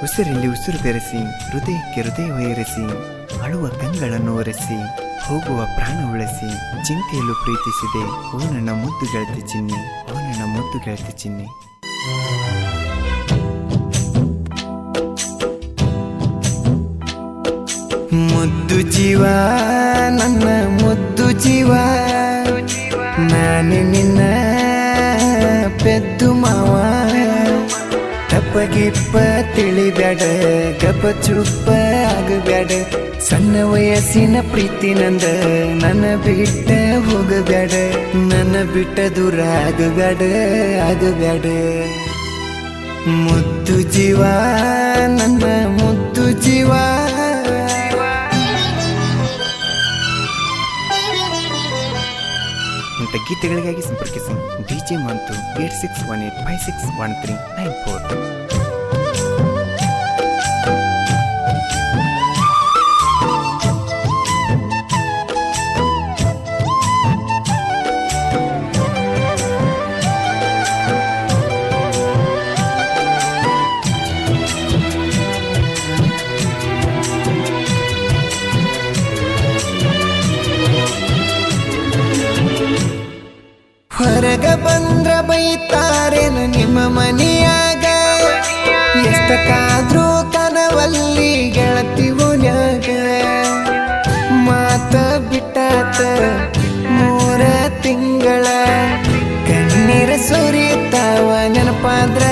ಉಸಿರಲ್ಲಿ ಉಸಿರು ಬೆರೆಸಿ ಹೃದಯಕ್ಕೆ ಹೃದಯ ಏರಿಸಿ ಅಳುವ ಕಂಗಳನ್ನು ಒರೆಸಿ ಹೋಗುವ ಪ್ರಾಣ ಉಳಿಸಿ ಚಿಂತೆಯಲ್ಲೂ ಪ್ರೀತಿಸಿದೆ ಓ ನನ್ನ ಮುದ್ದು ಗೆಳತಿ ಚಿನ್ನಿ, ಓ ನನ್ನ ಮುದ್ದು ಗೆಳತಿ ಚಿನ್ನಿ. ಮುದ್ದು ಜೀವ ನನ್ನ ಮುದ್ದು ಜೀವ, ನಾನೇ ನಿನ್ನ ಪೆದ್ದು ಮಾವ. ತಪ್ಪಗಿಪ್ಪ ತಿಳಿಬ್ಯಾಡ, ಗಪ್ಪ ಚುಪ್ಪ ಆಗಬ್ಯಾಡ. ಸಣ್ಣ ವಯಸ್ಸಿನ ಪ್ರೀತಿ ನಂದ, ನನ್ನ ಬಿಟ್ಟ ಹೋಗಬ್ಯಾಡ. ನನ್ನ ಬಿಟ್ಟ ದೂರ ಆಗಬ್ಯಾಡ, ಆಗಬ್ಯಾಡ. ಮುದ್ದು ಜೀವ ನನ್ನ ಮುದ್ದು ಜೀವ. ಇಂಥ ಗೀತೆಗಳಿಗಾಗಿ ಸಂಪರ್ಕಿಸಿ DJ ಮಂತು 8618561394. ಹೊರಗ ಬಂದ್ರ ಬೈತಾರೇನು ನಿಮ್ಮ ಮನೆಯಾಗ, ಎಷ್ಟಕ್ಕಾದ್ರೂ ಕನವಲ್ಲಿ ಗೆಳತಿ ಓನ್ಯಾಗ. ಮಾತ ಬಿಟ್ಟಾತ 3 ತಿಂಗಳ, ಕಣ್ಣೀರ ಸುರಿತಾವ ನೆನಪಾದ್ರ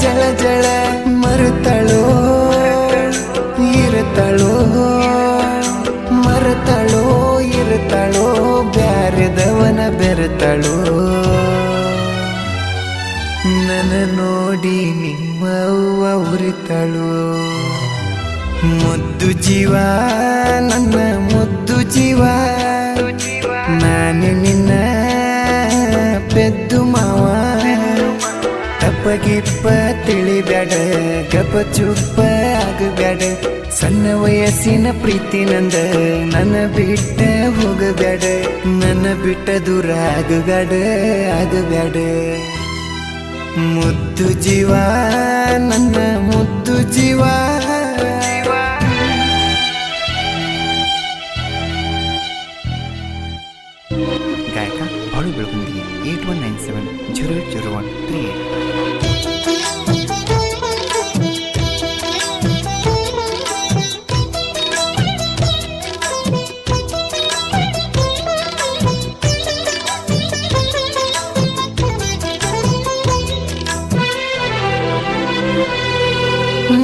ಜಳ ಜಳ. ಮರುತಳೋ ಇರುತ್ತಳೋ, ಮರುತಳೋ ಇರುತ್ತಳೋ, ಬ್ಯಾರೆದವನ ಬೆರೆತಳೋ. ನನ್ನ ನೋಡಿ ನಿಮ್ಮ ಅವ್ವ ಉರಿತಳೋ. ಮುದ್ದು ಜೀವ ನನ್ನ ಮುದ್ದು ಜೀವ, ನಾನೇ ನಿನ್ನ ಪೆದ್ದು ಮಾವ. ತಪ್ಪಗಿಪ್ಪ ತಿಳಿಬ್ಯಾಡ, ಗಪ್ಪ ಚುಪ್ಪ ಆಗಬ್ಯಾಡ. ಸಣ್ಣ ವಯಸ್ಸಿನ ಪ್ರೀತಿ ನಂದ, ನನ್ನ ಬಿಟ್ಟ ಹೋಗಬ್ಯಾಡ. ನನ್ನ ಬಿಟ್ಟ ದೂರ ಆಗಬ್ಯಾಡ, ಆಗಬ್ಯಾಡ. ಮುದ್ದು ಜೀವ ನನ್ನ ಮುದ್ದು ಜೀವ. ಗಾಯಕ ಬಾಳು ಬೆಳಗುಂದಿಗೆ 8197080138.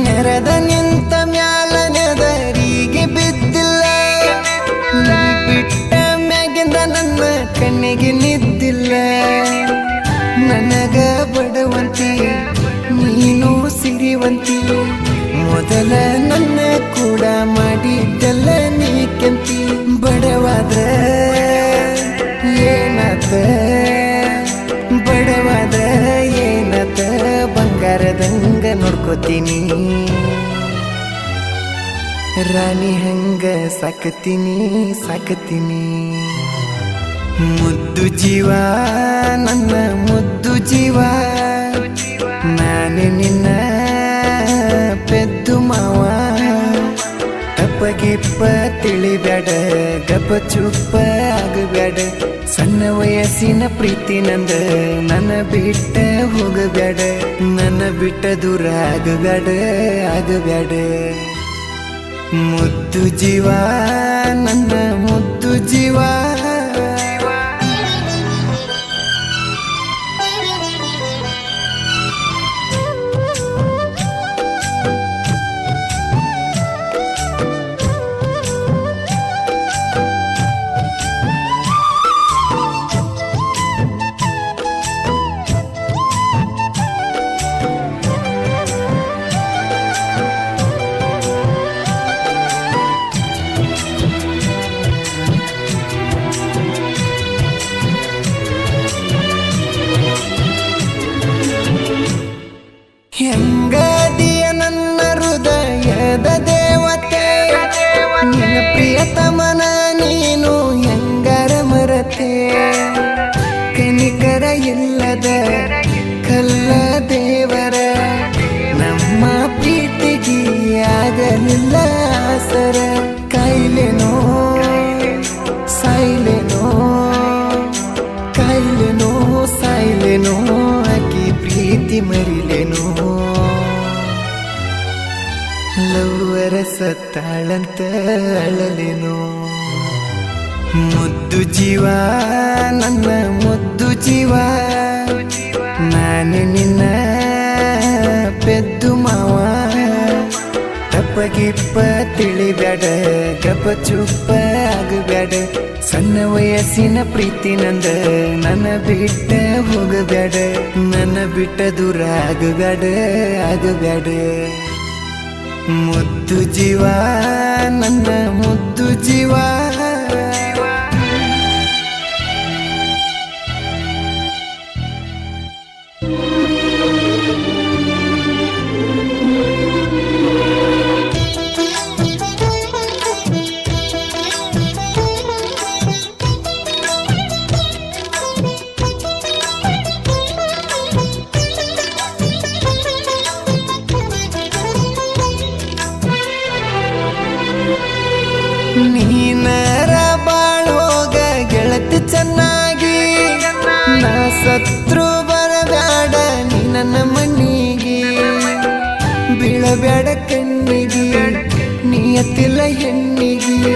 ನೆರೆದ ನಿಂತ ಮ್ಯಾಲ ನೆದರಿಗೆ ಬಿದ್ದಿಲ್ಲ, ನೀ ಬಿಟ್ಟ ಮ್ಯಾಗಿಂದ ನನ್ನ ಕಣ್ಣಿಗೆ ನಿದ್ದಿಲ್ಲ. ನನಗ ಬಡವಂತಿ ನೀನು ಸಿರಿವಂತಿ, ಮೊದಲ ನನ್ನ ಕೂಡ ಮಾಡಿದ್ದೆಲ್ಲ ನೀ ಕೆಂಪಿ. ಬಡವಾದ್ರ ಏನಾತ, ಬಡವಾದ್ರ ಏನಾತ, ಬಂಗಾರದಂಗ ನೋಡ್ಕೋತೀನಿ. ರಾಣಿ ಹಂಗ ಸಾಕತೀನಿ ಸಾಕತೀನಿ. ಮುದ್ದು ಜೀವ ನನ್ನ ಮುದ್ದು ಜೀವ, ನಾನೇ ನಿನ್ನ ಪೆದ್ದು ಮಾವ. ತಪ್ಪಗಿಪ್ಪ ತಿಳಿಬ್ಯಾಡ, ಗಪ್ಪ ಚುಪ್ಪ ಆಗಬ್ಯಾಡ. ಸಣ್ಣ ವಯಸ್ಸಿನ ಪ್ರೀತಿ ನಂದ, ನನ್ನ ಬಿಟ್ಟ ಹೋಗಬ್ಯಾಡ. ನನ್ನ ಬಿಟ್ಟ ದೂರ ಆಗಬ್ಯಾಡ, ಆಗಬ್ಯಾಡ. ಮುದ್ದು ಜೀವ ನನ್ನ ಮುದ್ದು ಜೀವ. ಲವ್ವರ ಸತ್ತಾಳಂತ ಅಳಲೇನು. ಮುದ್ದು ಜೀವ ನನ್ನ ಮುದ್ದು ಜೀವ, ನಾನು ನಿನ್ನ ಪೆದ್ದು ಮಾವ. ತಪ್ಪಗಿಪ್ಪ ತಿಳಿಬ್ಯಾಡ, ಗಪ್ಪ ಚುಪ್ಪ ಆಗಬ್ಯಾಡ. ಸಣ್ಣ ವಯಸ್ಸಿನ ಪ್ರೀತಿ ನಂದ, ನನ್ನ ಬಿಟ್ಟ ಹೋಗಬ್ಯಾಡ. ನನ್ನ ಬಿಟ್ಟ ದೂರ ಆಗಬ್ಯಾಡ ಆಗಬ್ಯಾಡ. ಮುದ್ದು ಜೀವ ನನ್ನ ಮುದ್ದು ಜೀವ. ನೀನರ ಬಾಳೋಗ ಗೆಳತಿ ಚೆನ್ನಾಗಿ, ನಾ ಸತ್ರು ಬರಬ್ಯಾಡ ನೀ ನನ್ನ ಮಣ್ಣಿಗೆ. ಬೀಳಬ್ಯಾಡ ಕಣ್ಣಿಗೆ ನೀಯತ್ತಿಲ್ಲ ಹೆಣ್ಣಿಗೆ.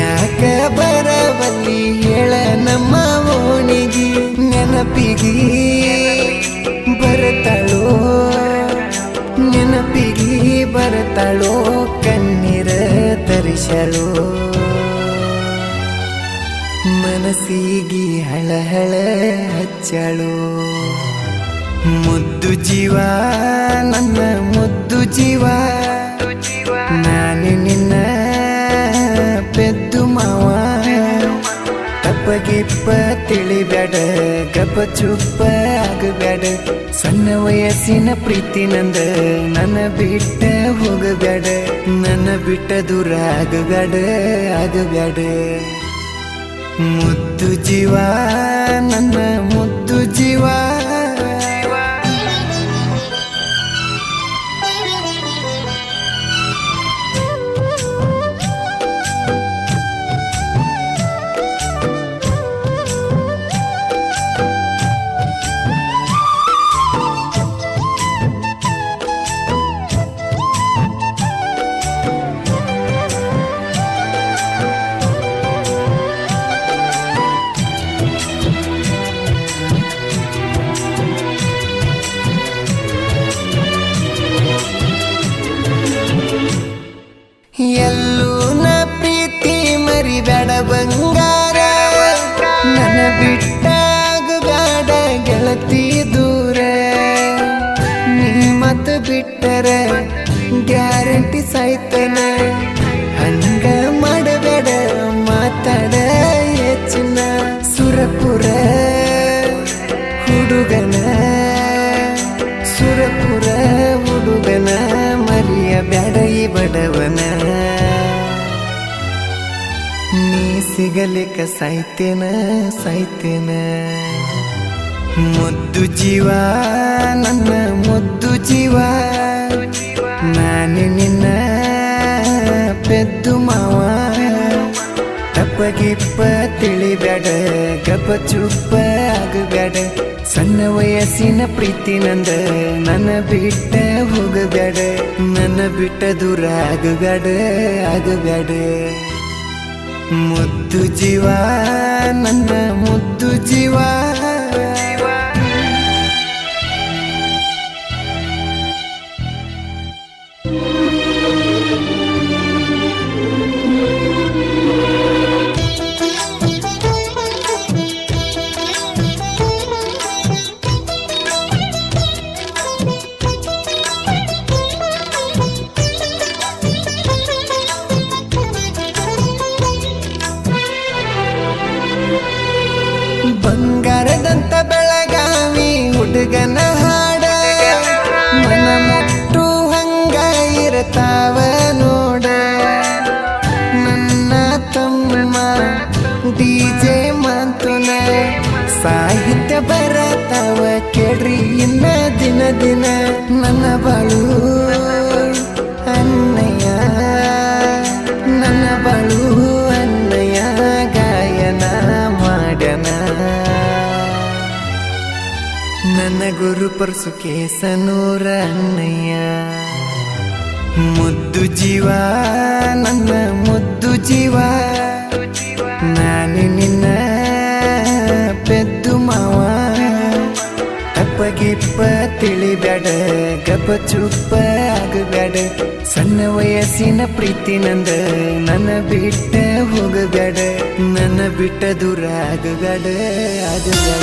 ಯಾಕ ಬರವಲ್ಲಿ ಹೇಳ ನಮ್ಮ ಓಣಿಗೆ. ನೆನಪಿಗೆ ಬರತಾಳೋ ನೆನಪಿಗೆ ಬರತಾಳೋ, ಕಣ್ಣೀರ ತರಿಸಲು. ಮನಸ್ಸಿಗೆ ಹಳಹಳ ಹಚ್ಚಳು. ಮುದ್ದು ಜೀವ ನನ್ನ ಮುದ್ದು ಜೀವ, ನಾನು ನಿನ್ನ ಪೆದ್ದು ಮಾವ. ತಪ್ಪಗಿಪ್ಪ ತಿಳಿಬ್ಯಾಡ, ಗಪ್ಪ ಚುಪ್ಪ ಆಗಬ್ಯಾಡ. ಸಣ್ಣ ವಯಸ್ಸಿನ ಪ್ರೀತಿ ನಂದ, ನನ್ನ ಬಿಟ್ಟ ಹೋಗಬ್ಯಾಡ. ನನ್ನ ಬಿಟ್ಟ ದೂರ ಆಗಬ್ಯಾಡ ಆಗಬ್ಯಾಡ. ಮುದ್ದು ಜೀವ ನನ್ನ ಮುದ್ದು ಜೀವ. ಎಲ್ಲೂ ನ ಪ್ರೀತಿ ಮರಿಬ್ಯಾಡ ಬಂಗಾರ, ನನ್ನ ಬಿಟ್ಟಾಗಬ್ಯಾಡ ಗೆಳತಿ ದೂರ. ನೀ ಮತ್ ಬಿಟ್ಟರ ಗ್ಯಾರಂಟಿ ಸಾಯ್ತನ, ಹಂಗ ಮಾಡಬೇಡ ಮಾತಾಡ ಹೆಚ್ಚಿನ. ಸುರಪುರ ಹುಡುಗನ ಸುರಪುರ ಹುಡುಗನ, ಮರಿಯಬ್ಯಾಡ ಈ ಬಡವನ. ನೀ ಸಿಗಲಿಕ್ಕ ಸಾಯ್ತೇನ ಸಾಯ್ತೇನ. ಮುದ್ದು ಜೀವ ನನ್ನ ಮುದ್ದು ಜೀವ, ನಾನು ನಿನ್ನ ಪೆದ್ದು ಮಾವ. ತಪ್ಪಗಿಪ್ಪ ತಿಳಿಬ್ಯಾಡ, ಗಪ್ಪ ಚುಪ್ಪ ಆಗಬ್ಯಾಡ. ಸಣ್ಣ ವಯಸ್ಸಿನ ಪ್ರೀತಿ ನಂದ, ನನ್ನ ಬಿಟ್ಟ ಹೋಗಬ್ಯಾಡ. ನನ್ನ ಬಿಟ್ಟ ದೂರ ಆಗಬ್ಯಾಡ ಆಗಬ್ಯಾಡ. ಮುದ್ದು ಜೀವ ನನ್ನ ಮುದ್ದು ಜೀವ. ಬಂಗಾರದಂತ ಬೆಳಗಾವಿ ಹುಡುಗನ ಹಾಡ, ಮನ ಮುಟ್ಟು ಹಂಗ ಇರತಾವ ನೋಡ. ನನ್ನ ತಮ್ಮ ಡಿಜೆ ಮಾತುನ, ಸಾಹಿತ್ಯ ಬರತಾವ ಕೇಳ್ರಿ ಇನ್ನ ದಿನ ದಿನ. ನನ್ನ ಬಾಳು ಅನ್ನಯ್ಯ, ನನ್ನ ಬಾಳು ಅನ್ನಯ್ಯ, ಗಾಯನ ಮಾಡ್ಯನ. ನನ್ನ ಗುರು ಪರಸು ಕೇಸನೂರ ಅಣ್ಣಯ್ಯ. ಮುದ್ದು ಜೀವ ನನ್ನ ಮುದ್ದು ಜೀವ ನಾನು ನಿನ್ನ ಪೆದ್ದು ಮಾವ ತಪ್ಪಗಿಪ್ಪ ತಿಳಿಬ್ಯಾಡ ಗಪ್ಪ ಚುಪ್ಪ ಆಗಬ್ಯಾಡ ಸಣ್ಣ ವಯಸ್ಸಿನ ಪ್ರೀತಿ ನಂದ ನನ್ನ ಬಿಟ್ಟ ಹೋಗಬ್ಯಾಡ ನನ್ನ ಬಿಟ್ಟ ದೂರ ಆಗಬ್ಯಾಡ ಆಗಬ್ಯಾಡ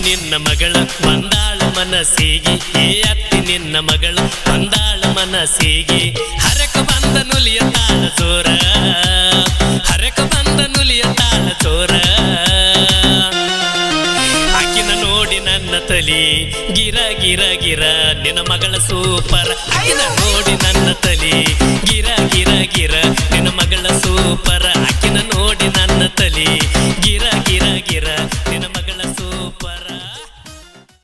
ನಿನ್ನ ಮಗಳ ಬಂದಾಳ ಮನಸ್ಸಿಗೆ ಅತ್ತಿ ನಿನ್ನ ಮಗಳು ಬಂದಾಳ ಮನಸ್ಸಿಗೆ ಹರಕ ಬಂದ ನುಲಿಯ ತಾಳ ಚೋರ ಹರಕ ಬಂದ ನುಲಿಯ ತಾಳ ಚೋರ ಆಕಿನ ನೋಡಿ ನನ್ನ ತಲಿ ಗಿರ ಗಿರ ಗಿರ ನಿನ್ನ ಮಗಳ ಸೂಪರ್ ಆಕಿನ ನೋಡಿ ನನ್ನ ತಲಿ ಗಿರ ಗಿರ ಗಿರ ನಿನ್ನ ಮಗಳ ಸೂಪರ್ ಆಕಿನ ನೋಡಿ ನನ್ನ ತಲಿ ಗಿರ ಗಿರ ಗಿರ ನಿನ್ನ ಮಗಳ ಸೂಪರ್